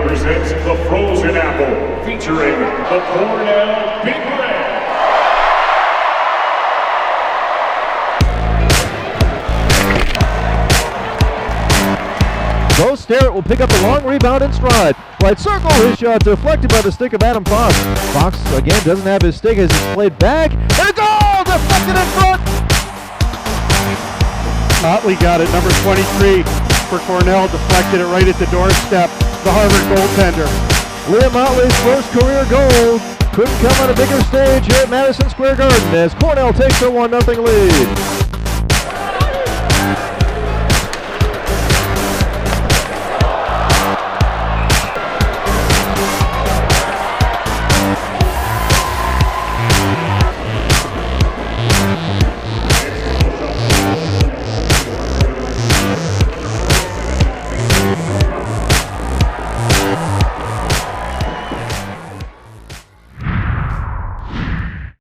presents the Frozen Apple, featuring the Cornell Big Red. Bo Starrett will pick up the long rebound in stride. Right circle, his shot deflected by the stick of Adam Fox. Fox, again, doesn't have his stick as it's played back. And a goal! Deflected in front! Motley got it, number 23 for Cornell, deflected it right at the doorstep. The Harvard goaltender. Liam Motley's first career goal couldn't come on a bigger stage here at Madison Square Garden as Cornell takes a 1-0 lead.